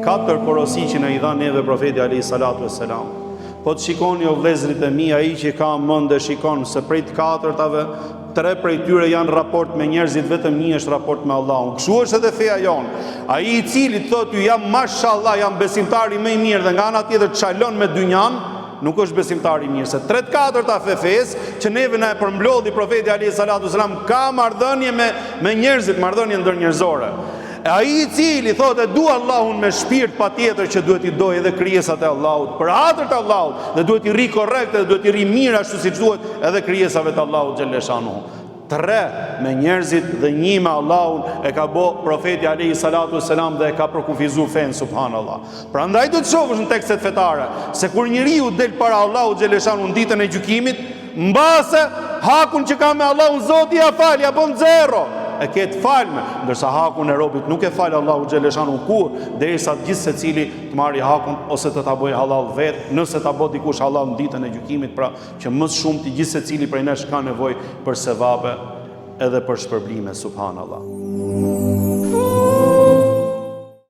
katër porosi që në i dha neve profeti alayhi salatu wassalam. Po të shikoni o vëllezërit e mi, ai që ka mend dhe shikon se prej të katërtave 3 prej tyre janë raport me njerëzit, vetëm 1 është raport me Allahun. Kështu është edhe feja jonë. Ai i cili thotë ju jam mashallah, jam besimtari më i mirë dhe nga ana tjetër çalon me dynjan, nuk është besimtar i mirë. Se 3/4 fesë që neve na e përmblodhi profeti alayhi salatu wasalam ka marrëdhënie me njerëzit, marrëdhënie ndërnjerëzore. E ai i cili thotë dua Allahun me shpirt, patjetër që duhet i dojë edhe krijesat e Allahut, për hatër të Allahut, dhe duhet i rri korrekt dhe duhet i rri mirë ashtu siç duhet edhe krijesave të Allahut xhaleshanu. 3 me njerëzit dhe 1 me Allahun e ka bë profeti alayhi salatu wassalam dhe e ka përkufizuar fen subhanallah. Prandaj do të shohësh në tekstet fetare se kur njeriu del para Allahut xhaleshanu në ditën e gjykimit, mbase hakun që ka me Allahun Zoti ja fal, ja bën zero. E ketë falme, ndërsa hakun e robit nuk e falë Allahu xhaleshanu kur, derisa gjithë secili të marrë hakun ose të ta bëjë halal vetë, nëse ta bëj dikush halal në ditën e gjykimit, pra që më shumë të gjithë secili prej nesh ka nevojë për sevabe edhe për shpërblime subhanallahu.